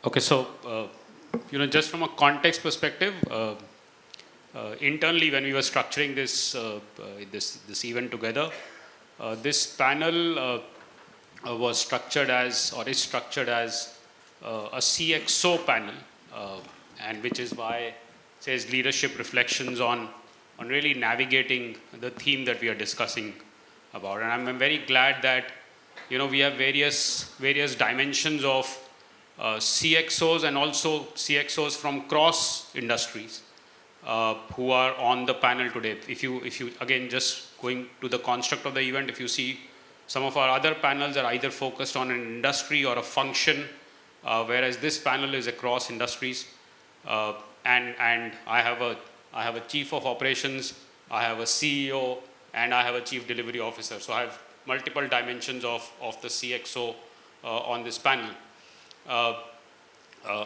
Okay, so just from a context perspective, internally when we were structuring this event together, this panel was structured as, or is structured as, a CXO panel, and which is why it says leadership reflections on really navigating the theme that we are discussing about. And I'm very glad that we have various dimensions of CXOs and also CXOs from cross industries who are on the panel today. If you again, just going to the construct of the event, if you see some of our other panels are either focused on an industry or a function, whereas this panel is across industries. And I have a chief of operations, I have a CEO, and I have a chief delivery officer. So I have multiple dimensions of the CXO on this panel.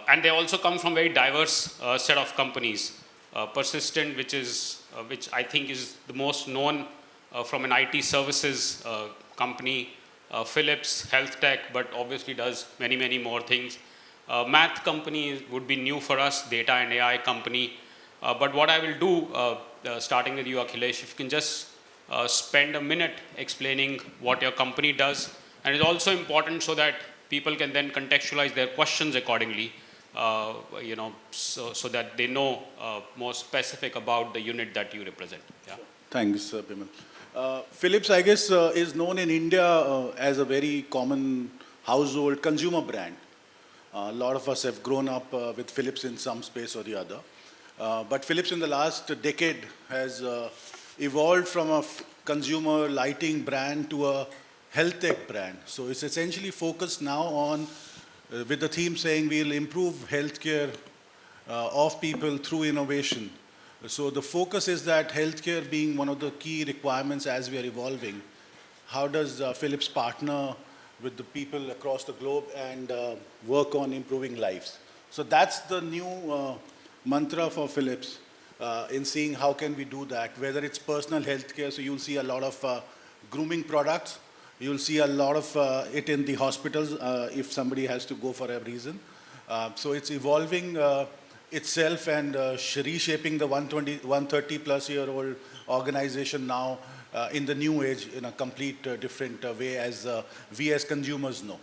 And they also come from very diverse set of companies. Persistent, which I think is the most known from an IT services company. Philips, health tech, but obviously does many more things. TheMathCompany would be new for us, data and AI company. But what I will do, starting with you, Akhilesh, if you can just spend a minute explaining what your company does. And it's also important so that people can then contextualize their questions accordingly, so that they know more specific about the unit that you represent. Yeah. Thanks, Bimal. Philips, I guess, is known in India as a very common household consumer brand. A lot of us have grown up with Philips in some space or the other. But Philips in the last decade has evolved from a consumer lighting brand to a health tech brand. So it's essentially focused now on, with the theme saying we'll improve healthcare of people through innovation. So the focus is that healthcare being one of the key requirements as we are evolving. How does Philips partner with the people across the globe and work on improving lives? So that's the new mantra for Philips in seeing how can we do that, whether it's personal healthcare. So you'll see a lot of grooming products. You'll see a lot of it in the hospitals if somebody has to go for a reason. So it's evolving itself and reshaping the 130 plus year old organization now in the new age in a complete different way as we as consumers know.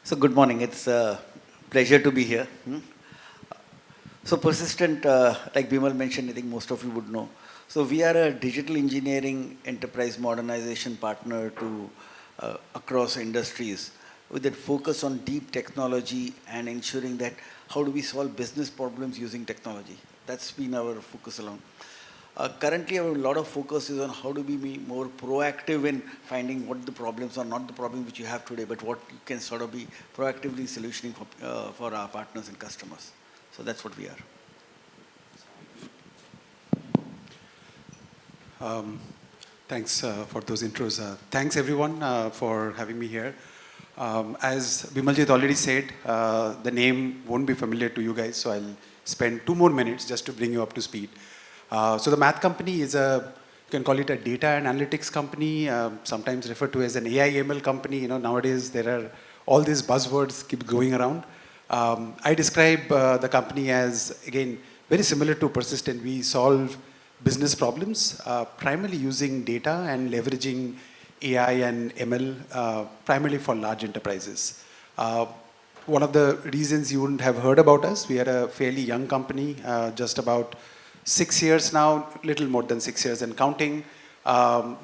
So good morning, it's a pleasure to be here. So Persistent, like Bimal mentioned, I think most of you would know. So we are a digital engineering enterprise modernization partner to across industries with that focus on deep technology and ensuring that how do we solve business problems using technology. That's been our focus along. Currently, a lot of focus is on how do we be more proactive in finding what the problems are, not the problem which you have today, but what you can sort of be proactively solutioning for our partners and customers. So that's what we are. Thanks for those intros. Thanks everyone for having me here. As Bimaljeet already said, the name won't be familiar to you guys, so I'll spend 2 more minutes just to bring you up to speed. So TheMathCompany is you can call it a data and analytics company, sometimes referred to as an AI ML company. Nowadays there are all these buzzwords keep going around. I describe the company as, again, very similar to Persistent. We solve business problems, primarily using data and leveraging AI and ML, primarily for large enterprises. One of the reasons you wouldn't have heard about us, we are a fairly young company, just about 6 years now, little more than 6 years and counting.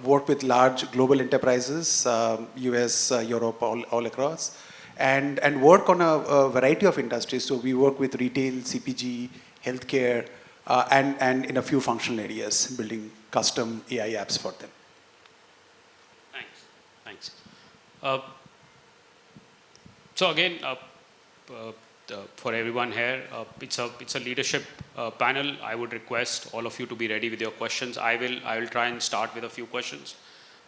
Work with large global enterprises, US, Europe, all across, and work on a variety of industries. So we work with retail, CPG, healthcare, and in a few functional areas, building custom AI apps for them. Thanks. So again, for everyone here, it's a leadership panel. I would request all of you to be ready with your questions. I will try and start with a few questions,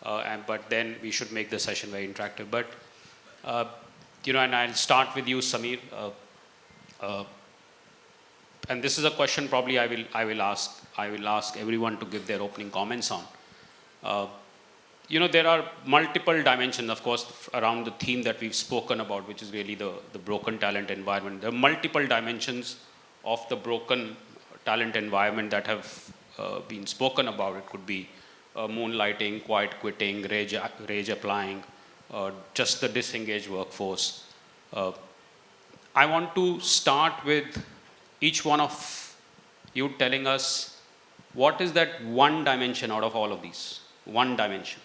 but then we should make the session very interactive. But and I'll start with you, Samir. And this is a question probably I will ask everyone to give their opening comments on. there are multiple dimensions, of course, around the theme that we've spoken about, which is really the broken talent environment. There are multiple dimensions of the broken talent environment that have been spoken about. It could be moonlighting, quiet quitting, rage applying, just the disengaged workforce. I want to start with each one of you telling us what is that one dimension out of all of these, one dimension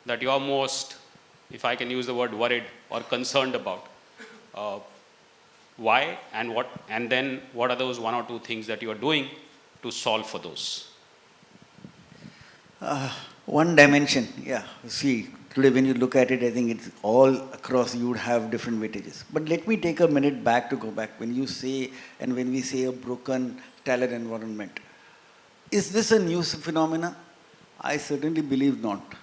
that you're most, if I can use the word, worried or concerned about. Why and what, and then what are those one or two things that you are doing to solve for those? One dimension, yeah. See, today when you look at it, I think it's all across, you would have different weightages. But let me take a minute back to go back. When you say, and when we say a broken talent environment, is this a new phenomena? I certainly believe not.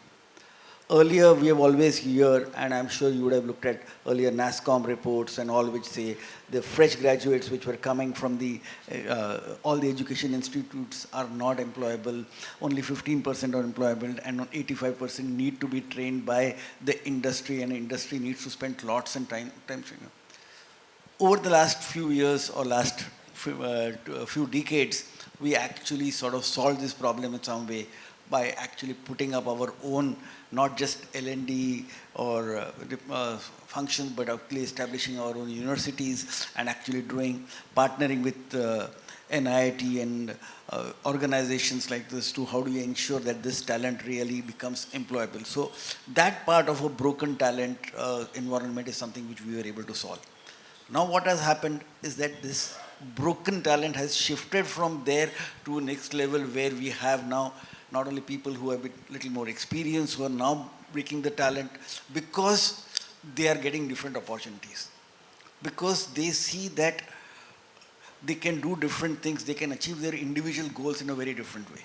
Earlier, we have always heard, and I'm sure you would have looked at earlier NASSCOM reports and all, which say the fresh graduates which were coming from all the education institutes are not employable, only 15% are employable, and 85% need to be trained by the industry, and the industry needs to spend lots of time. Over the last few years or last few decades, we actually sort of solved this problem in some way by actually putting up our own, not just L&D or functions, but actually establishing our own universities and actually partnering with NIIT and organizations like this to how do you ensure that this talent really becomes employable. So that part of a broken talent environment is something which we were able to solve. Now what has happened is that this broken talent has shifted from there to a next level where we have now not only people who have a little more experience, who are now breaking the talent because they are getting different opportunities. Because they see that they can do different things, they can achieve their individual goals in a very different way.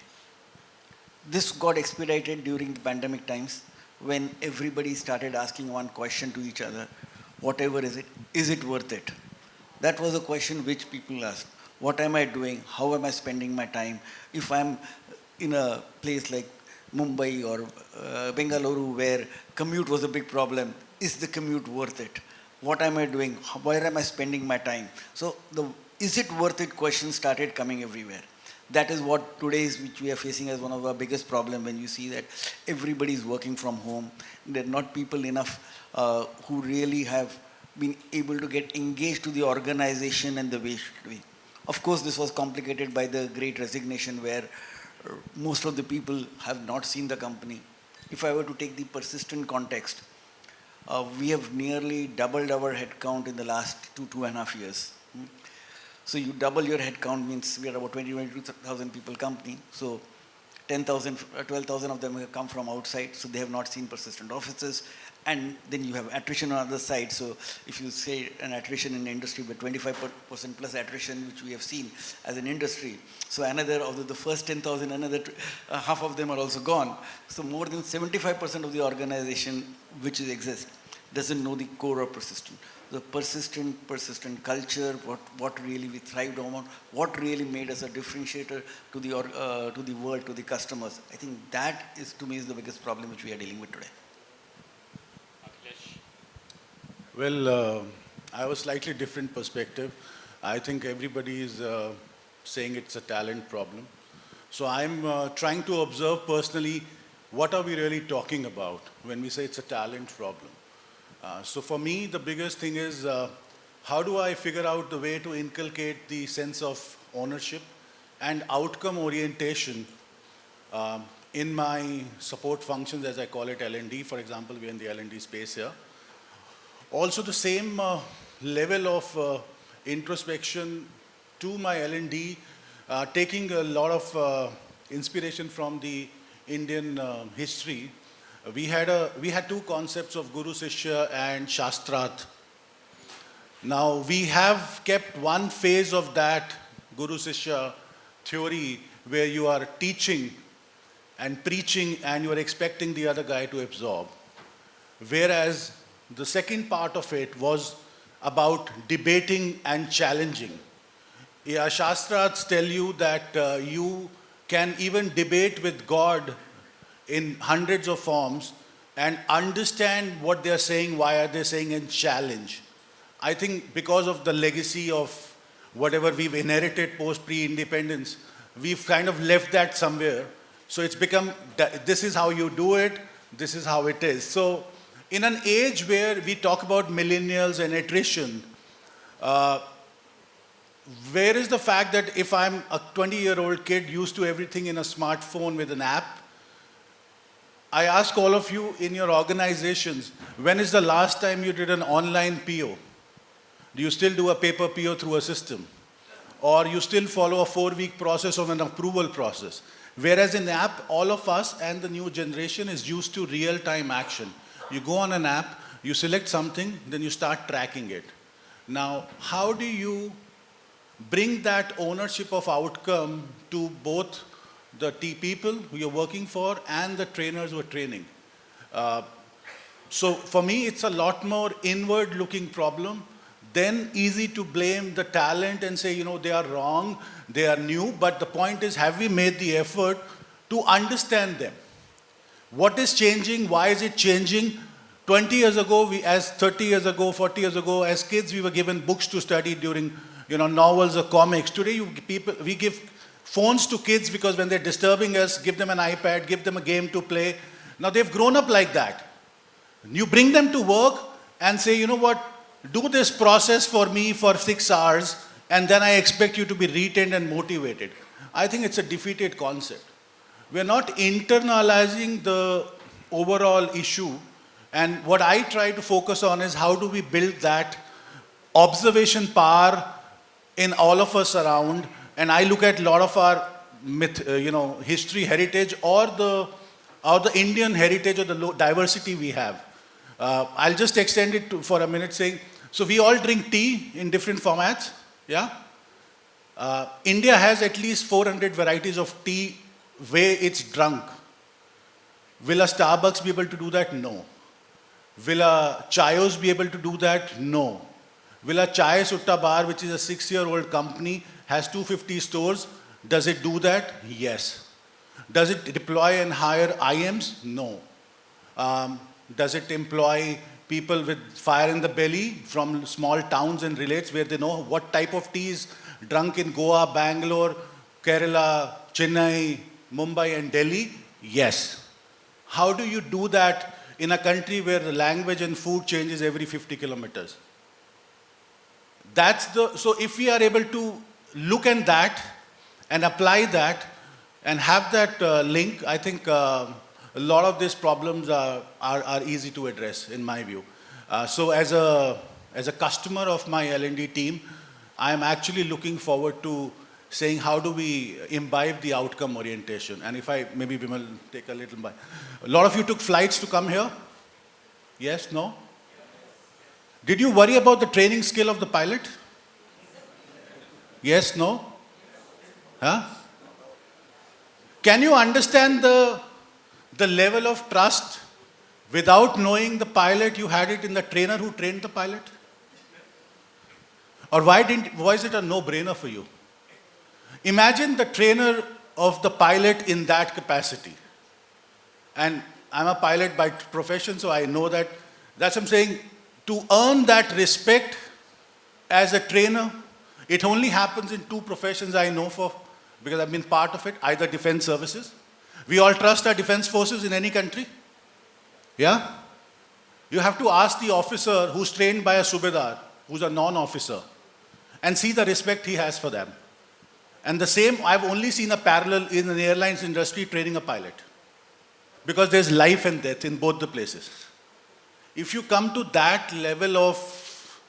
This got expedited during the pandemic times when everybody started asking one question to each other, whatever is it worth it? That was a question which people asked. What am I doing? How am I spending my time? If I'm in a place like Mumbai or Bengaluru where commute was a big problem, is the commute worth it? What am I doing? Where am I spending my time? So the is it worth it question started coming everywhere. That is what which we are facing as one of our biggest problems when you see that everybody is working from home. There are not people enough who really have been able to get engaged to the organization and the way it should be. Of course, this was complicated by the Great Resignation where most of the people have not seen the company. If I were to take the persistent context, we have nearly doubled our headcount in the last 2.5 years. So you double your headcount means we are about 22,000 people company. So 10,000, 12,000 of them have come from outside, so they have not seen persistent offices. And then you have attrition on the other side. So if you say an attrition in the industry, but 25% plus attrition, which we have seen as an industry. So another of the first 10,000, another half of them are also gone. So more than 75% of the organization which exists doesn't know the core of persistent. The persistent culture, what really we thrived on, what really made us a differentiator to the world, to the customers. I think that is, to me, is the biggest problem which we are dealing with today. Akhilesh? Well, I have a slightly different perspective. I think everybody is saying it's a talent problem. So I'm trying to observe personally, what are we really talking about when we say it's a talent problem? So for me, the biggest thing is how do I figure out the way to inculcate the sense of ownership and outcome orientation in my support functions, as I call it, L&D. For example, we're in the L&D space here. Also the same level of introspection to my L&D, taking a lot of inspiration from the Indian history. We had two concepts of Guru Sishya and Shastrat. Now we have kept one phase of that Guru Sishya theory where you are teaching and preaching and you are expecting the other guy to absorb. Whereas the second part of it was about debating and challenging. Yeah, Shastrats tell you that you can even debate with God in hundreds of forms and understand what they're saying, why are they saying, and challenge. I think because of the legacy of whatever we've inherited post pre-independence, we've kind of left that somewhere. So it's become, this is how you do it, this is how it is. So in an age where we talk about millennials and attrition, where is the fact that if I'm a 20-year-old kid used to everything in a smartphone with an app, I ask all of you in your organizations, when is the last time you did an online PO? Do you still do a paper PO through a system? Or you still follow a 4-week process of an approval process? Whereas in app, all of us and the new generation is used to real-time action. You go on an app, you select something, then you start tracking it. Now, how do you bring that ownership of outcome to both the people who you're working for and the trainers who are training? So for me, it's a lot more inward-looking problem, then easy to blame the talent and say, you know, they are wrong, they are new, but the point is, have we made the effort to understand them? What is changing? Why is it changing? 20 years ago, 30 years ago, 40 years ago, as kids, we were given books to study during, you know, novels or comics. Today, we give phones to kids because when they're disturbing us, give them an iPad, give them a game to play. Now they've grown up like that. You bring them to work and say, you know what, do this process for me for 6 hours, and then I expect you to be retained and motivated. I think it's a defeated concept. We're not internalizing the overall issue, and what I try to focus on is how do we build that observation power in all of us around. And I look at a lot of our history, heritage, or the Indian heritage or the diversity we have. I'll just extend it for a minute saying, so we all drink tea in different formats, yeah? India has at least 400 varieties of tea where it's drunk. Will a Starbucks be able to do that? No. Will a Chayos be able to do that? No. Will a Chai Sutta Bar, which is a 6-year-old company, has 250 stores, does it do that? Yes. Does it deploy and hire IMs? No. Does it employ people with fire in the belly from small towns and relates where they know what type of tea is drunk in Goa, Bangalore, Kerala, Chennai, Mumbai and Delhi? Yes. How do you do that in a country where the language and food changes every 50 kilometers? So if we are able to look at that and apply that and have that link, I think a lot of these problems are easy to address, in my view. So as a customer of my L&D team, I am actually looking forward to saying how do we imbibe the outcome orientation. And if I, maybe Bimal, take a little bite. A lot of you took flights to come here? Yes, no? Did you worry about the training skill of the pilot? Yes, no? Huh? Can you understand the level of trust without knowing the pilot? You had it in the trainer who trained the pilot? Or why is it a no-brainer for you? Imagine the trainer of the pilot in that capacity. And I'm a pilot by profession, so I know that. That's what I'm saying. To earn that respect as a trainer, it only happens in 2 professions I know for, because I've been part of it, either defense services. We all trust our defense forces in any country. Yeah? You have to ask the officer who's trained by a subedar, who's a non-officer, and see the respect he has for them. And the same, I've only seen a parallel in the airlines industry training a pilot. Because there's life and death in both the places. If you come to that level of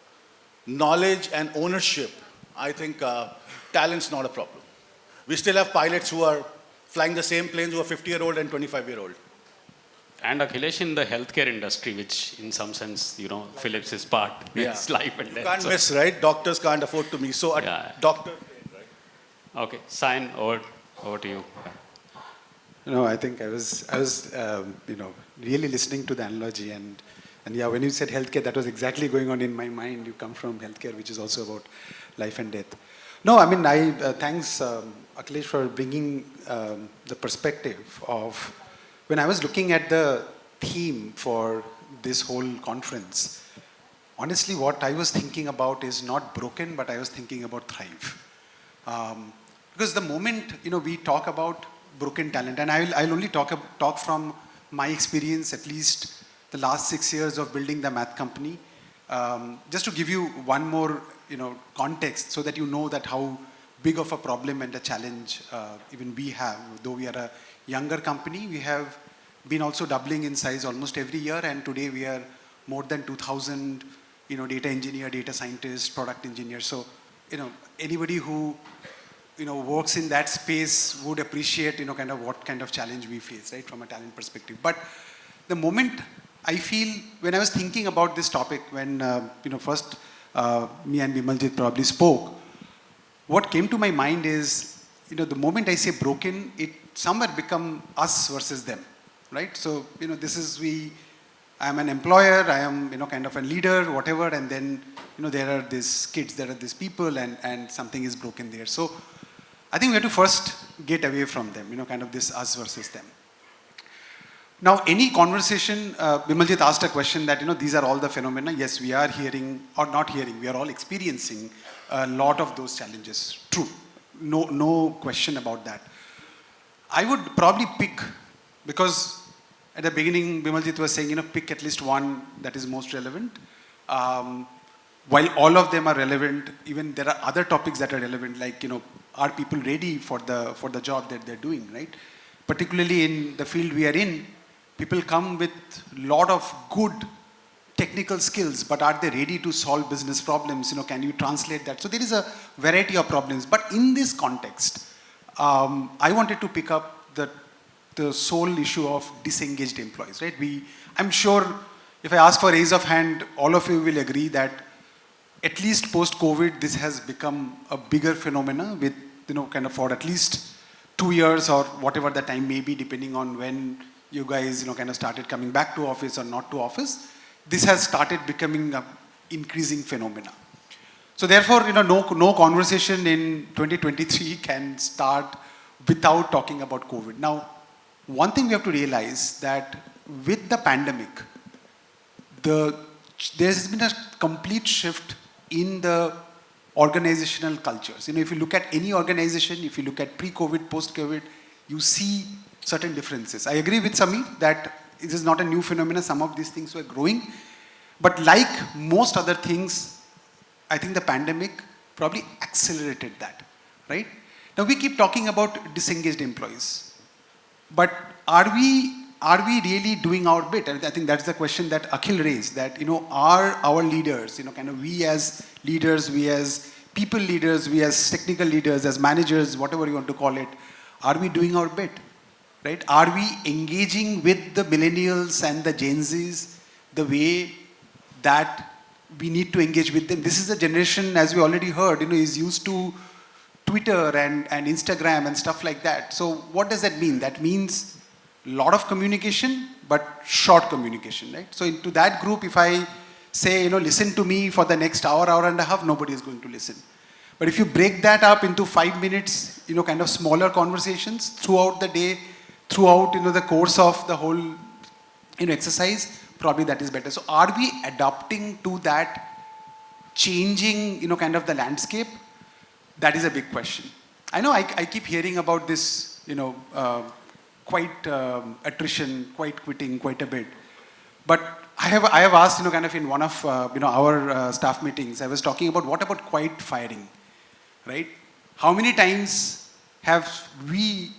knowledge and ownership, I think talent's not a problem. We still have pilots who are flying the same planes who are 50-year-old and 25-year-old. And Akhilesh, in the healthcare industry, which in some sense, you know, Philips is part. Yeah. It's life and death. You can't miss, right? Doctors can't afford to miss. So a doctor... Okay, Sayan, over to you. No, I think I was really listening to the analogy and yeah, when you said healthcare, that was exactly going on in my mind. You come from healthcare, which is also about life and death. No, I mean, thanks Akhilesh for bringing the perspective of when I was looking at the theme for this whole conference, honestly, what I was thinking about is not broken, but I was thinking about thrive. Because the moment we talk about broken talent, and I'll only talk from my experience, at least the last 6 years of building the Math Company. Just to give you one more context, so that you know that how big of a problem and a challenge even we have. Though we are a younger company, we have been also doubling in size almost every year, and today we are more than 2,000 data engineer, data scientist, product engineer. So anybody who works in that space would appreciate kind of what kind of challenge we face, right, from a talent perspective. But the moment I feel, when I was thinking about this topic, when first me and Bimaljeet probably spoke, what came to my mind is, the moment I say broken, it somewhere become us versus them, right? So this is I am an employer, I am kind of a leader, whatever, and then there are these kids, there are these people, and something is broken there. So I think we have to first get away from them, kind of this us versus them. Now, any conversation, Bimaljeet asked a question that, these are all the phenomena. Yes, we are hearing, or not hearing, we are all experiencing a lot of those challenges. True. No question about that. I would probably pick, because at the beginning, Bimaljeet was saying, pick at least one that is most relevant. While all of them are relevant, even there are other topics that are relevant, like, are people ready for the job that they're doing, right? Particularly in the field we are in, people come with a lot of good technical skills, but are they ready to solve business problems? Can you translate that? So there is a variety of problems. But in this context, I wanted to pick up the sole issue of disengaged employees, right? I'm sure if I ask for raise of hand, all of you will agree that at least post-COVID, this has become a bigger phenomena with, kind of for at least 2 years or whatever the time may be, depending on when you guys, kind of started coming back to office or not to office. This has started becoming an increasing phenomena. So therefore, no conversation in 2023 can start without talking about COVID. Now, one thing we have to realize that with the pandemic, there has been a complete shift in the organizational cultures. If you look at any organization, if you look at pre-COVID, post-COVID, you see certain differences. I agree with Samir that it is not a new phenomenon. Some of these things were growing. But like most other things, I think the pandemic probably accelerated that, right? Now we keep talking about disengaged employees. But are we really doing our bit? I think that's the question that Akhil raised, that, are our leaders, kind of we as leaders, we as people leaders, we as technical leaders, as managers, whatever you want to call it, are we doing our bit, right? Are we engaging with the millennials and the Gen Zs the way that we need to engage with them? This is a generation, as we already heard, is used to Twitter and Instagram and stuff like that. So what does that mean? That means a lot of communication, but short communication, right? So into that group, if I say, listen to me for the next hour and a half, nobody is going to listen. But if you break that up into 5 minutes, kind of smaller conversations throughout the day, throughout, the course of the whole, exercise, probably that is better. So are we adapting to that changing, kind of the landscape? That is a big question. I know I keep hearing about this, quite attrition, quite quitting, quite a bit. But I have asked, kind of in one of, our staff meetings, I was talking about what about quiet firing, right? How many times have we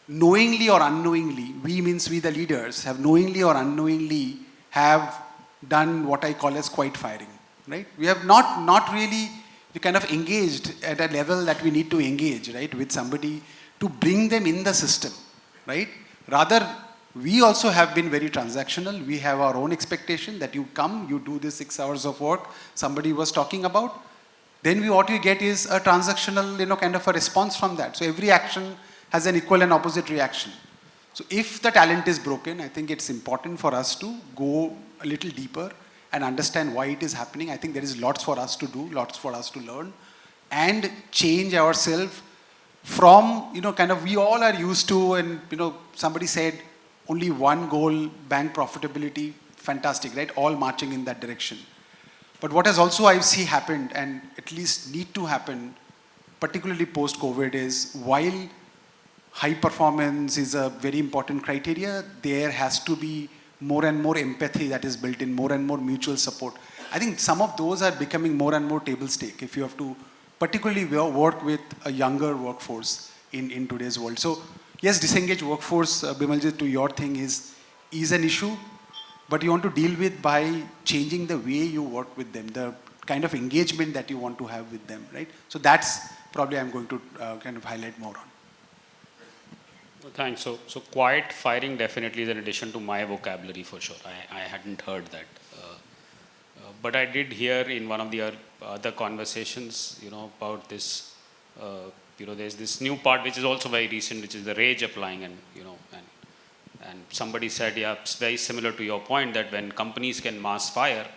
knowingly or unknowingly, we means we the leaders, have knowingly or unknowingly have done what I call as quiet firing, right? We have not really kind of engaged at a level that we need to engage, right, with somebody to bring them in the system, right? Rather, we also have been very transactional. We have our own expectation that you come, you do this 6 hours of work somebody was talking about. Then what we get is a transactional, kind of a response from that. So every action has an equal and opposite reaction. So if the talent is broken, I think it's important for us to go a little deeper and understand why it is happening. I think there is lots for us to do, lots for us to learn, and change ourselves from, kind of we all are used to, and, somebody said, only one goal, bank profitability, fantastic, right? All marching in that direction. But what has also I see happened, and at least need to happen, particularly post-COVID, is while high performance is a very important criteria, there has to be more and more empathy that is built in, more and more mutual support. I think some of those are becoming more and more table stake if you have to particularly work with a younger workforce in today's world. So yes, disengaged workforce, Bimaljeet, to your thing is an issue, but you want to deal with by changing the way you work with them, the kind of engagement that you want to have with them, right? So that's probably I'm going to kind of highlight more on. Thanks. So quiet firing definitely is an addition to my vocabulary for sure. I hadn't heard that. But I did hear in one of the other conversations, about this, there's this new part which is also very recent, which is the rage applying, and somebody said, yeah, it's very similar to your point that when companies can mass fire,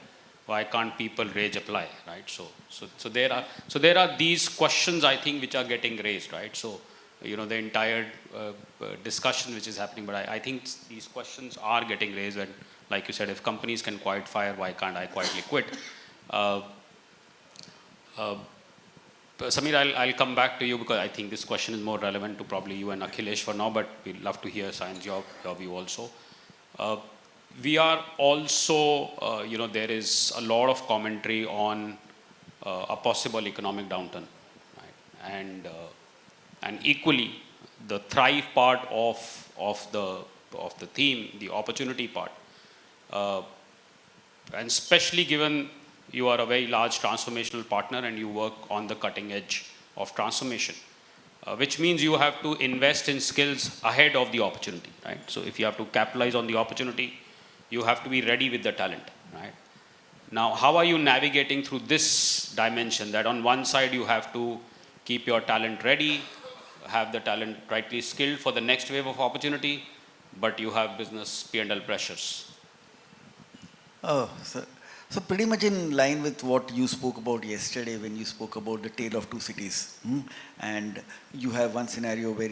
why can't people rage apply, right? So there are these questions I think which are getting raised, right? So the entire discussion which is happening, but I think these questions are getting raised, and like you said, if companies can quiet fire, why can't I quietly quit? Samir, I'll come back to you because I think this question is more relevant to probably you and Akhilesh for now, but we'd love to hear Sayandeb, your view also. We are also, there is a lot of commentary on a possible economic downturn, right? And equally, the thrive part of the theme, the opportunity part, and especially given you are a very large transformational partner and you work on the cutting edge of transformation, which means you have to invest in skills ahead of the opportunity, right? So if you have to capitalize on the opportunity, you have to be ready with the talent, right? Now, how are you navigating through this dimension that on one side you have to keep your talent ready, have the talent rightly skilled for the next wave of opportunity, but you have business P&L pressures? Oh, so pretty much in line with what you spoke about yesterday when you spoke about the tale of two cities. And you have one scenario where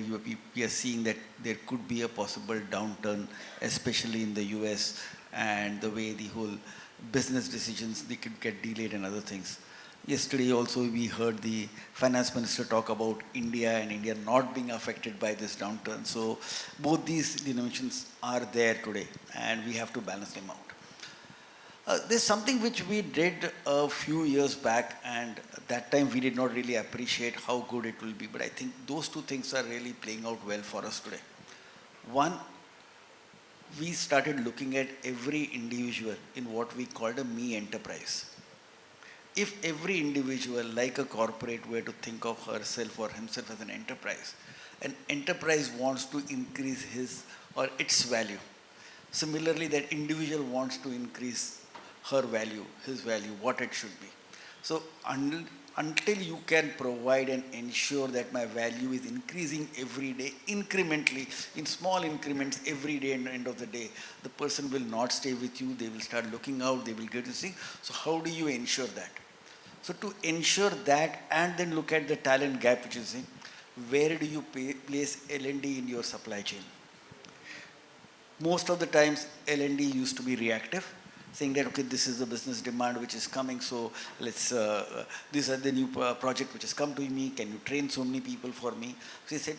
we are seeing that there could be a possible downturn, especially in the US, and the way the whole business decisions, they could get delayed and other things. Yesterday also we heard the finance minister talk about India and India not being affected by this downturn. So both these dimensions are there today and we have to balance them out. There's something which we did a few years back, and at that time we did not really appreciate how good it will be, but I think those two things are really playing out well for us today. One, we started looking at every individual in what we called a me enterprise. If every individual, like a corporate, were to think of herself or himself as an enterprise wants to increase his or its value. Similarly, that individual wants to increase her value, his value, what it should be. So until you can provide and ensure that my value is increasing every day, incrementally, in small increments every day, and the end of the day, the person will not stay with you, they will start looking out, they will get to see. So how do you ensure that? So to ensure that, and then look at the talent gap, which is saying, where do you place L&D in your supply chain? Most of the times, L&D used to be reactive, saying that, okay, this is the business demand which is coming, so let's, these are the new project which has come to me, can you train so many people for me? So he said,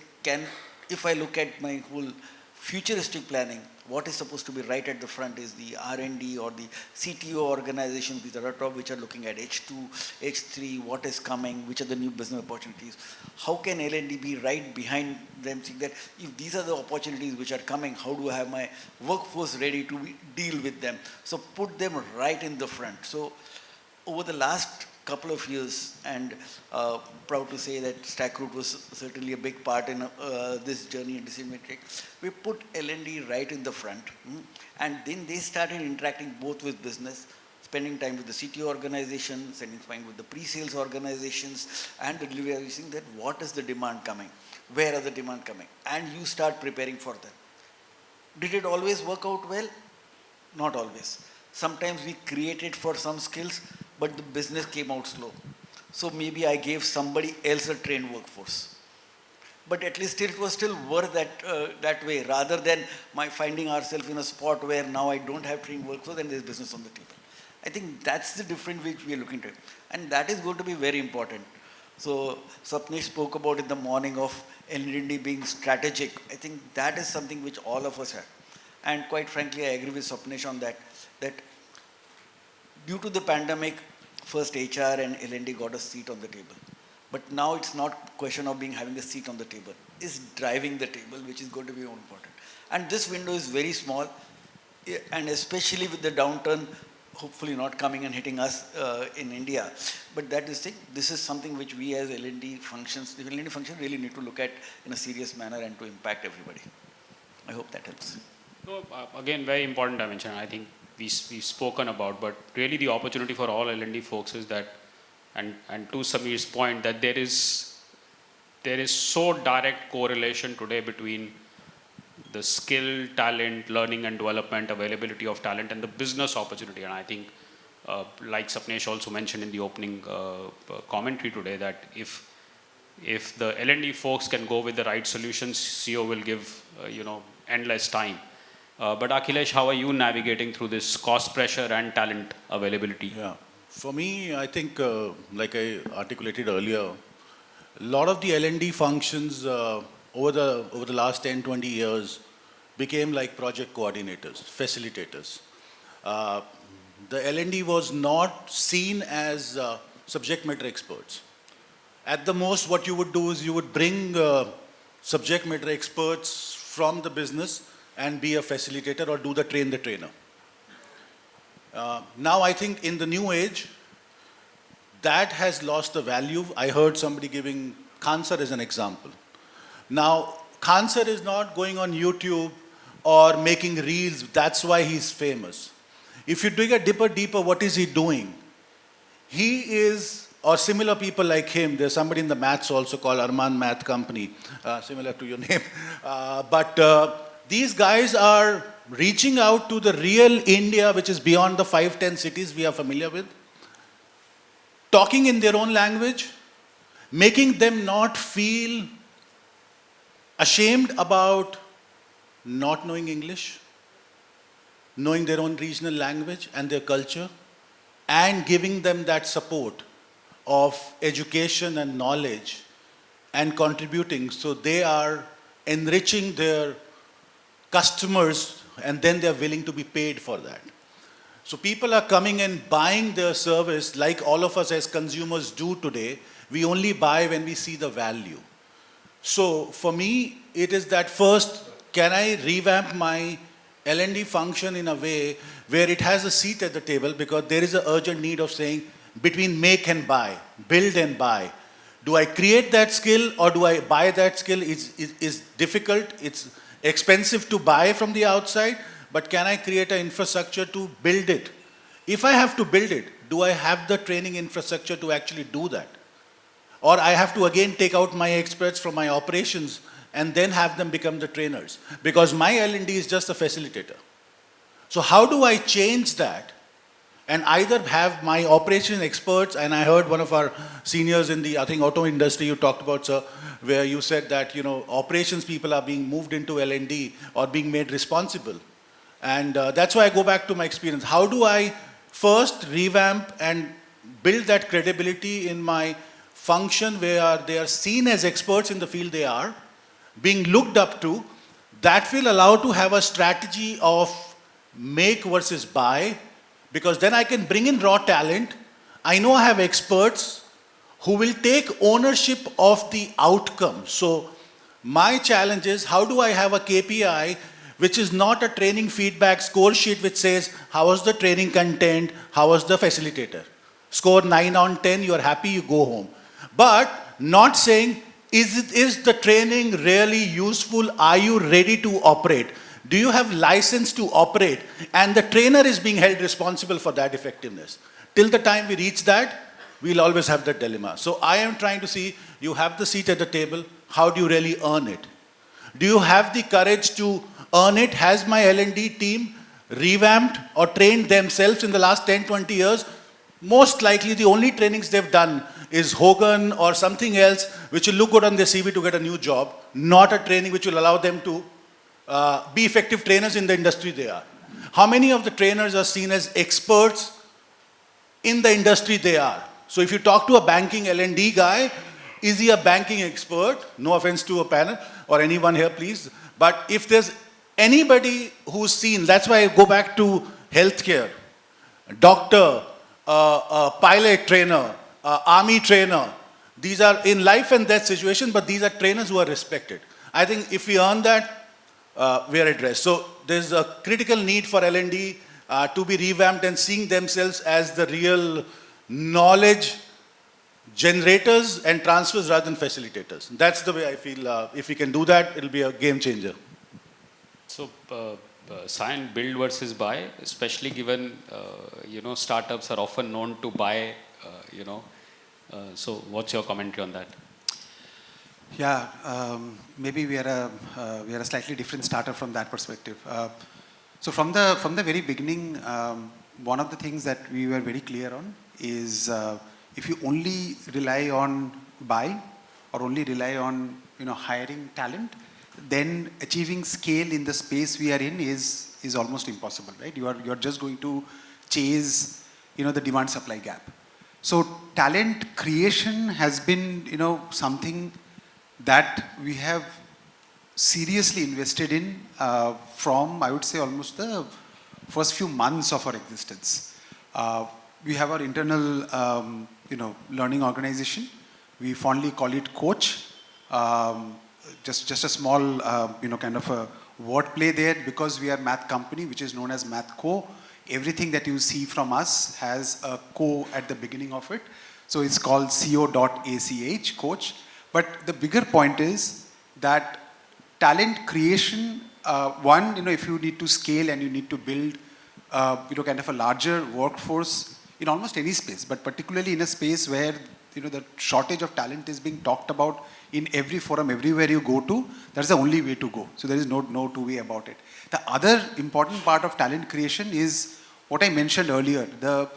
if I look at my whole futuristic planning, what is supposed to be right at the front is the R&D or the CTO organization, these are top which are looking at H2, H3, what is coming, which are the new business opportunities. How can L&D be right behind them, saying that if these are the opportunities which are coming, how do I have my workforce ready to deal with them? So put them right in the front. So over the last couple of years, and proud to say that StackRoot was certainly a big part in this journey in decision making. We put L&D right in the front, and then they started interacting both with business, spending time with the CTO organization, spending time with the pre-sales organizations, and the delivery organization, that what is the demand coming, where are the demand coming, and you start preparing for them. Did it always work out well? Not always. Sometimes we created for some skills, but the business came out slow. So maybe I gave somebody else a trained workforce. but at least it was still worth that way, rather than finding ourselves in a spot where now I don't have trained workforce and there's business on the table. I think that's the difference which we are looking at. And that is going to be very important. So Sapnesh spoke about in the morning of L&D being strategic. I think that is something which all of us have. And quite frankly, I agree with Sapnesh on that due to the pandemic, first HR and L&D got a seat on the table. But now it's not a question of having a seat on the table. It's driving the table, which is going to be more important. And this window is very small, and especially with the downturn, hopefully not coming and hitting us in India. But this is something which we as L&D functions, the L&D function really need to look at in a serious manner and to impact everybody. I hope that helps. No, again, very important dimension. I think we've spoken about, but really the opportunity for all L&D folks is that, and to Sameer's point, that there is so direct correlation today between the skill, talent, learning and development, availability of talent and the business opportunity. And I think, like Sapnesh also mentioned in the opening commentary today, that if the L&D folks can go with the right solutions, CEO will give, endless time. But Akhilesh, how are you navigating through this cost pressure and talent availability? Yeah, for me, I think, like I articulated earlier, a lot of the L&D functions over the last 10, 20 years became like project coordinators, facilitators. The L&D was not seen as subject matter experts. At the most, what you would do is you would bring subject matter experts from the business and be a facilitator or do the train the trainer. Now I think in the new age, that has lost the value. I heard somebody giving Khansar as an example. Now, Khansar is not going on YouTube or making reels. That's why he's famous. If you dig a deeper, what is he doing? He is, or similar people like him, there's somebody in the maths also called TheMathCompany, similar to your name. These guys are reaching out to the real India, which is beyond the 5-10 cities we are familiar with, talking in their own language, making them not feel ashamed about not knowing English, knowing their own regional language and their culture, and giving them that support of education and knowledge and contributing. So they are enriching their customers and then they're willing to be paid for that. So people are coming and buying their service like all of us as consumers do today. We only buy when we see the value. So for me, it is that first, can I revamp my L&D function in a way where it has a seat at the table, because there is an urgent need of saying between make and buy, build and buy. Do I create that skill or do I buy that skill? It's difficult. It's expensive to buy from the outside, but can I create an infrastructure to build it? If I have to build it, do I have the training infrastructure to actually do that? Or I have to again take out my experts from my operations and then have them become the trainers, because my L&D is just a facilitator. So how do I change that and either have my operation experts, and I heard one of our seniors in the, I think, auto industry you talked about, sir, where you said that, operations people are being moved into L&D or being made responsible. And that's why I go back to my experience. How do I first revamp and build that credibility in my function where they are seen as experts in the field they are, being looked up to? That will allow to have a strategy of make versus buy, because then I can bring in raw talent. I know I have experts who will take ownership of the outcome. So my challenge is, how do I have a KPI which is not a training feedback score sheet which says, how was the training content, how was the facilitator? Score 9 on 10, you're happy, you go home. But not saying, is the training really useful? Are you ready to operate? Do you have license to operate? And the trainer is being held responsible for that effectiveness. Till the time we reach that, we'll always have that dilemma. So I am trying to see, you have the seat at the table, how do you really earn it? Do you have the courage to earn it? Has my L&D team revamped or trained themselves in the last 10, 20 years? Most likely the only trainings they've done is Hogan or something else which will look good on their CV to get a new job, not a training which will allow them to be effective trainers in the industry they are. How many of the trainers are seen as experts in the industry they are? So if you talk to a banking L&D guy, is he a banking expert? No offense to a panel or anyone here, please. But if there's anybody who's seen, that's why I go back to healthcare, doctor, pilot trainer, army trainer. These are in life and death situation, but these are trainers who are respected. I think if we earn that, we are addressed. So there's a critical need for L&D to be revamped and seeing themselves as the real knowledge generators and transfers rather than facilitators. That's the way I feel. If we can do that, it'll be a game changer. So, Sayan, build versus buy, especially given, startups are often known to buy, so what's your commentary on that? Yeah, maybe we are a slightly different starter from that perspective. So from the very beginning, one of the things that we were very clear on is if you only rely on buy or only rely on hiring talent, then achieving scale in the space we are in is almost impossible, right? You're just going to chase the demand supply gap. So talent creation has been something that we have seriously invested in from, I would say, almost the first few months of our existence. We have our internal learning organization. We fondly call it Coach. Just a small kind of a wordplay there, because we are NIIT, which is known as MathCo. Everything that you see from us has a co at the beginning of it. So it's called co.ach, Coach. But the bigger point is that talent creation, if you need to scale and you need to build kind of a larger workforce in almost any space, but particularly in a space where the shortage of talent is being talked about in every forum, everywhere you go to, that's the only way to go. So there is no two way about it. The other important part of talent creation is what I mentioned earlier. The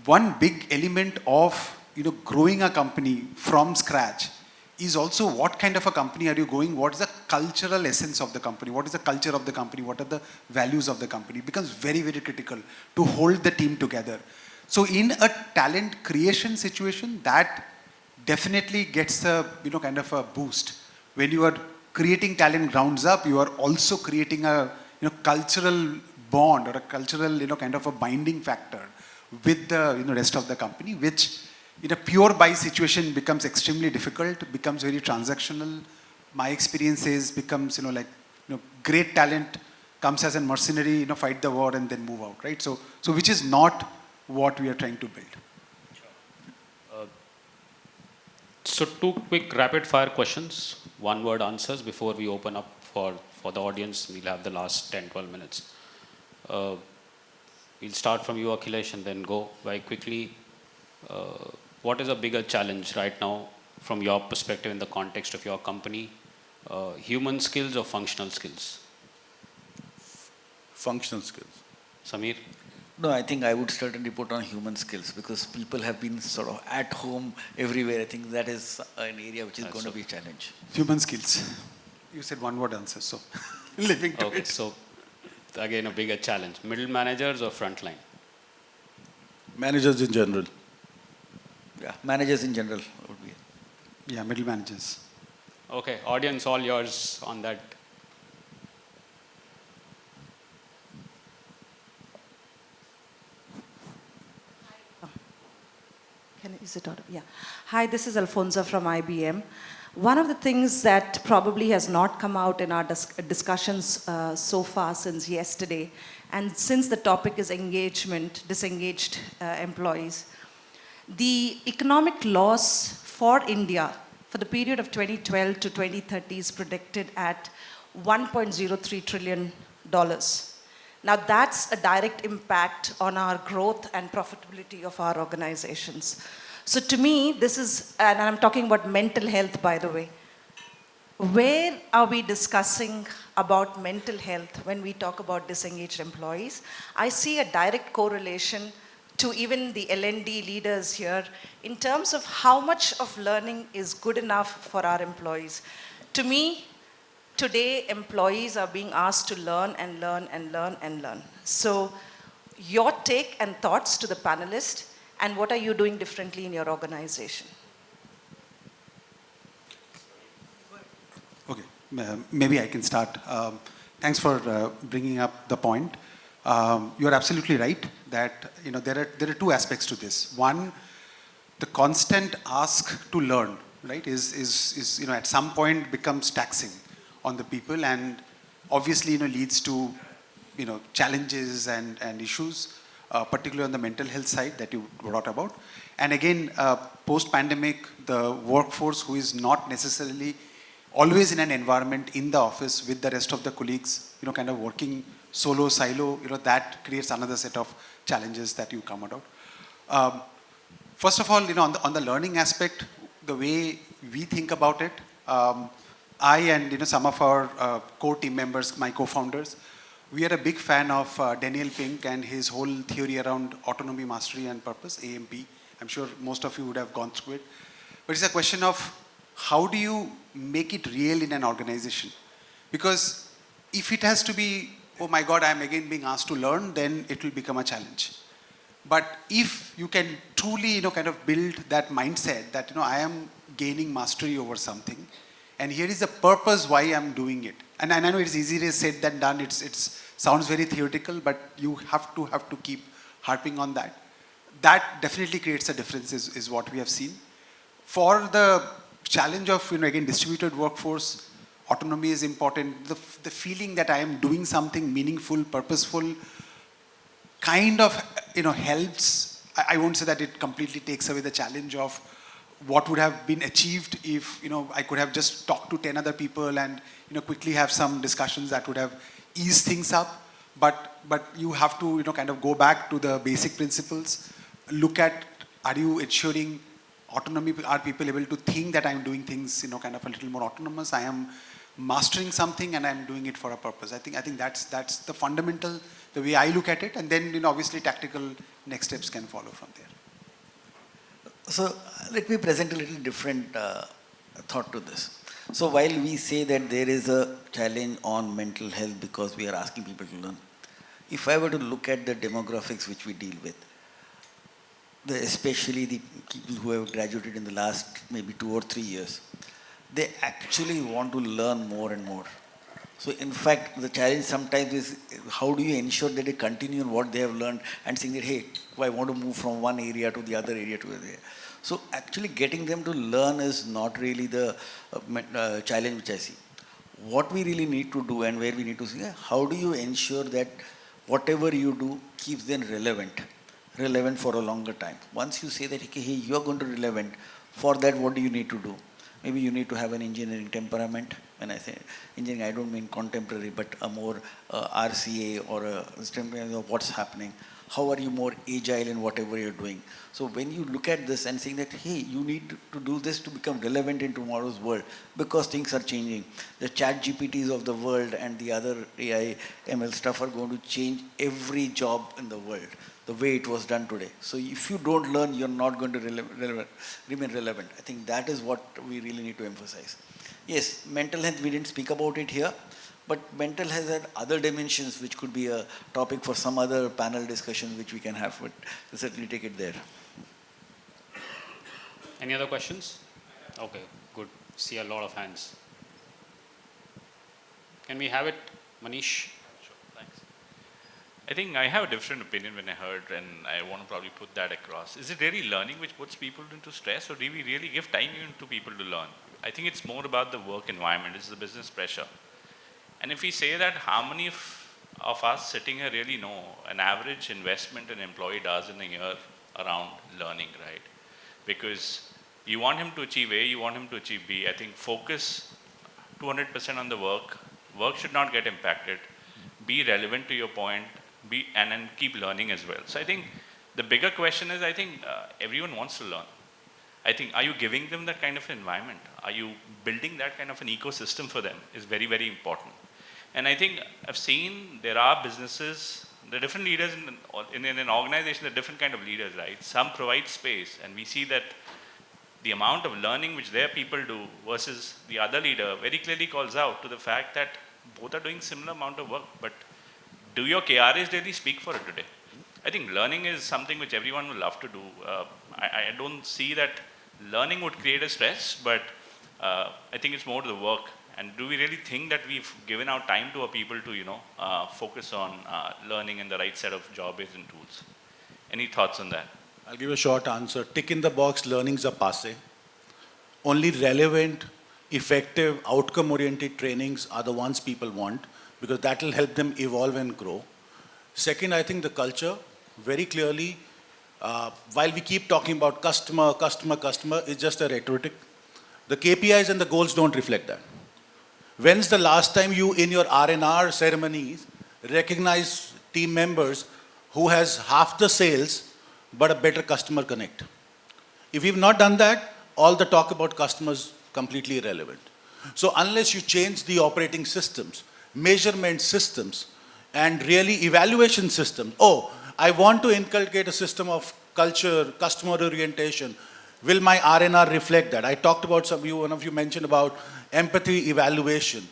one big element of growing a company from scratch is also what kind of a company are you going, what is the cultural essence of the company, what is the culture of the company, what are the values of the company. It becomes very, very critical to hold the team together. So in a talent creation situation, that definitely gets a kind of a boost. When you are creating talent grounds up, you are also creating a cultural bond or a cultural kind of a binding factor with the rest of the company, which in a pure buy situation becomes extremely difficult, becomes very transactional. My experience is becomes great talent comes as a mercenary, fight the war and then move out, right? So which is not what we are trying to build. So 2 quick rapid fire questions, 1-word answers before we open up for the audience. We'll have the last 10-12 minutes. We'll start from you, Akhilesh, and then go very quickly. What is a bigger challenge right now from your perspective in the context of your company? Human skills or functional skills? Functional skills. Samir? No, I think I would certainly put on human skills, because people have been sort of at home everywhere. I think that is an area which is going to be a challenge. Human skills. You said 1-word answer, so living to Okay, it. so again a bigger challenge. Middle managers or frontline? Managers in general. Yeah, managers in general would be. Yeah, middle managers. Okay, audience, all yours on that. Is it audible? Yeah. Hi, this is Alfonso from IBM. One of the things that probably has not come out in our discussions so far since yesterday, and since the topic is disengaged employees, the economic loss for India for the period of 2012 to 2030 is predicted at $1.03 trillion. Now that's a direct impact on our growth and profitability of our organizations. So to me, this is, and I'm talking about mental health, by the way. Where are we discussing about mental health when we talk about disengaged employees? I see a direct correlation to even the L&D leaders here, in terms of how much of learning is good enough for our employees. To me, today employees are being asked to learn and learn and learn and learn. So your take and thoughts to the panelists, and what are you doing differently in your organization? Okay, maybe I can start. Thanks for bringing up the point. You're absolutely right that there are two aspects to this. One, the constant ask to learn, right, is at some point becomes taxing on the people, and obviously leads to challenges and issues, particularly on the mental health side that you brought about. And again, post-pandemic, the workforce who is not necessarily always in an environment in the office with the rest of the colleagues, kind of working solo, silo, that creates another set of challenges that you come out. First of all, on the learning aspect, the way we think about it, I and some of our core team members, my co-founders, we are a big fan of Daniel Pink and his whole theory around autonomy, mastery, and purpose, AMP. I'm sure most of you would have gone through it. But it's a question of how do you make it real in an organization? Because if it has to be, oh my God, I'm again being asked to learn, then it will become a challenge. But if you can truly, kind of build that mindset that, I am gaining mastery over something, and here is the purpose why I'm doing it. And I know it's easier said than done. It sounds very theoretical, but you have to keep harping on that. That definitely creates a difference, is what we have seen. For the challenge of, again, distributed workforce, autonomy is important. The feeling that I am doing something meaningful, purposeful, kind of, helps. I won't say that it completely takes away the challenge of what would have been achieved if, I could have just talked to 10 other people and, quickly have some discussions that would have eased things up. But you have to, kind of go back to the basic principles, look at, are you ensuring autonomy? Are people able to think that I'm doing things, kind of a little more autonomous? I am mastering something and I'm doing it for a purpose. I think that's the fundamental, the way I look at it, and then obviously tactical next steps can follow from there. So let me present a little different thought to this. So while we say that there is a challenge on mental health because we are asking people to learn, if I were to look at the demographics which we deal with, especially the people who have graduated in the last maybe 2 or 3 years, they actually want to learn more and more. So in fact, the challenge sometimes is how do you ensure that they continue on what they have learned and saying that, hey, I want to move from one area to the other area to the other area. So actually getting them to learn is not really the challenge which I see. What we really need to do and where we need to see, how do you ensure that whatever you do keeps them relevant for a longer time. Once you say that, okay, hey, you're going to be relevant, for that what do you need to do? Maybe you need to have an engineering temperament. When I say engineering, I don't mean contemporary, but a more RCA or a temperament of what's happening. How are you more agile in whatever you're doing? So when you look at this and saying that, hey, you need to do this to become relevant in tomorrow's world because things are changing. The chat GPTs of the world and the other AI, ML stuff are going to change every job in the world, the way it was done today. So if you don't learn, you're not going to remain relevant. I think that is what we really need to emphasize. Yes, mental health, we didn't speak about it here, but mental health had other dimensions which could be a topic for some other panel discussion which we can have, but we'll certainly take it there. Any other questions? Okay, good. See a lot of hands. Can we have it, Manish? Sure, thanks. I think I have a different opinion when I heard, and I want to probably put that across. Is it really learning which puts people into stress, or do we really give time even to people to learn? I think it's more about the work environment, it's the business pressure. And if we say that, how many of us sitting here really know an average investment an employee does in a year around learning, right? Because you want him to achieve A, you want him to achieve B. I think focus 200% on the work. Work should not get impacted. Be relevant to your point, and then keep learning as well. So I think the bigger question is, I think everyone wants to learn. I think, are you giving them that kind of environment? Are you building that kind of an ecosystem for them is very, very important. And I think I've seen there are businesses the different leaders in an organization, the different kind of leaders, right? Some provide space, and we see that the amount of learning which their people do versus the other leader very clearly calls out to the fact that both are doing similar amount of work. But do your KRAs really speak for it today? I think learning is something which everyone will love to do. I don't see that learning would create a stress, but I think it's more to the work. And do we really think that we've given our time to our people to, focus on learning and the right set of job-based and tools? Any thoughts on that? I'll give a short answer. Tick in the box learnings are passé. Only relevant, effective, outcome-oriented trainings are the ones people want because that will help them evolve and grow. Second, I think the culture, very clearly, while we keep talking about customer, it's just a rhetoric. The KPIs and the goals don't reflect that. When's the last time you, in your R&R ceremonies, recognize team members who has half the sales but a better customer connect? If we've not done that, all the talk about customers completely irrelevant. So unless you change the operating systems, measurement systems, and really evaluation systems, I want to inculcate a system of culture, customer orientation. Will my R&R reflect that? I talked about one of you mentioned about empathy evaluation.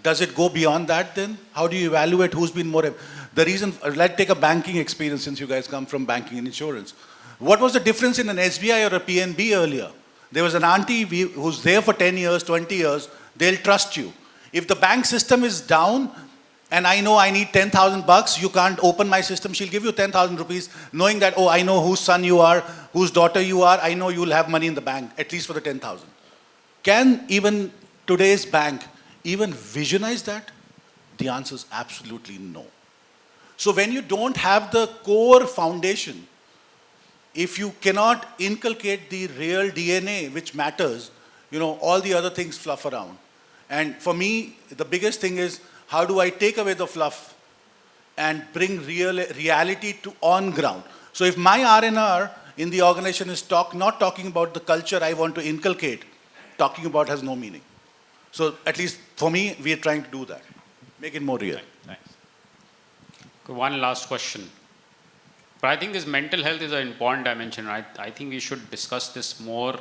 Does it go beyond that then? How do you evaluate who's been more? The reason, let's take a banking experience since you guys come from banking and insurance. What was the difference in an SBI or a PNB earlier? There was an auntie who's there for 10 years, 20 years, they'll trust you. If the bank system is down, and I know I need 10,000 bucks, you can't open my system, she'll give you 10,000 rupees, knowing that, I know whose son you are, whose daughter you are, I know you'll have money in the bank, at least for the 10,000. Can even today's bank even visualize that? The answer is absolutely no. So when you don't have the core foundation, if you cannot inculcate the real DNA which matters, all the other things fluff around. And for me, the biggest thing is, how do I take away the fluff and bring reality to on ground? So if my R&R in the organization is not talking about the culture I want to inculcate, talking about has no meaning. So at least for me, we are trying to do that. Make it more real. Thanks. One last question. But I think this mental health is an important dimension. I think we should discuss this more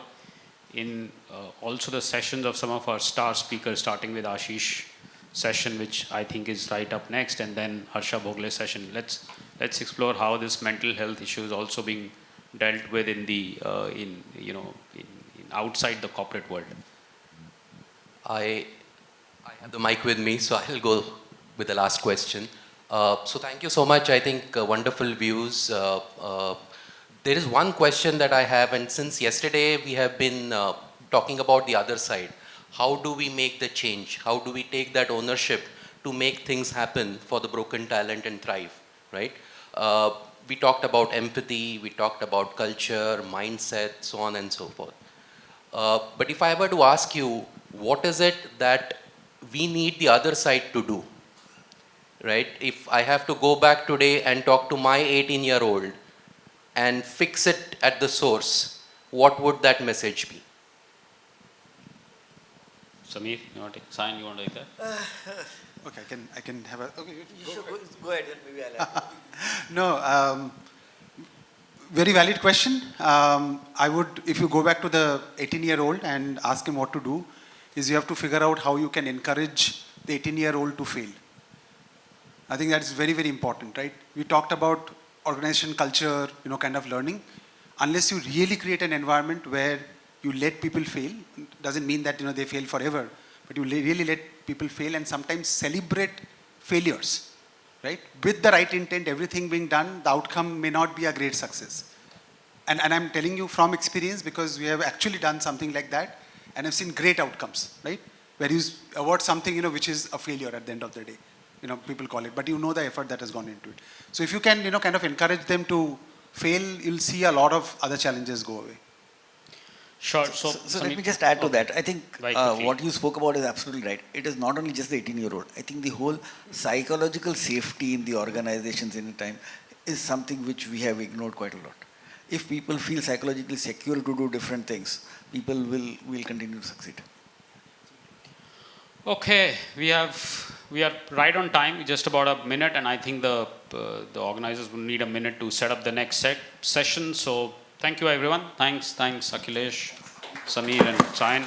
in also the sessions of some of our star speakers, starting with Ashish session, which I think is right up next, and then Harsha Bhogle session. Let's explore how this mental health issue is also being dealt with in the in outside the corporate world. I have the mic with me, so I'll go with the last question. So thank you so much. I think wonderful views. There is one question that I have, and since yesterday we have been talking about the other side. How do we make the change? How do we take that ownership to make things happen for the broken talent and thrive, right? We talked about empathy, we talked about culture, mindset, so on and so forth. But if I were to ask you, what is it that we need the other side to do, right? If I have to go back today and talk to my 18-year-old and fix it at the source, what would that message be? Samir, you want to take? Sayan, you want to take that? Okay, I can have a. Okay, You should go ahead, then maybe I'll add. No, very valid question. I would, if you go back to the 18-year-old and ask him what to do, is you have to figure out how you can encourage the 18-year-old to fail. I think that's very, very important, right? We talked about organization culture, kind of learning. Unless you really create an environment where you let people fail, doesn't mean that they fail forever, but you really let people fail and sometimes celebrate failures, right? With the right intent, everything being done, the outcome may not be a great success. And I'm telling you from experience, because we have actually done something like that and have seen great outcomes, right? Where you award something, which is a failure at the end of the day. People call it, but the effort that has gone into it. So if you can, kind of encourage them to fail, you'll see a lot of other challenges go away. Sure. So let me just add to that. I think Right, what you spoke about is absolutely right. It is not only just the 18-year-old. I think the whole psychological safety in the organizations in time is something which we have ignored quite a lot. If people feel psychologically secure to do different things, people will continue to succeed. Okay, we have we are right on time, just about a minute, and I think the organizers will need a minute to set up the next session. So thank you, everyone. Thanks, Akhilesh, Sameer, and Sayan.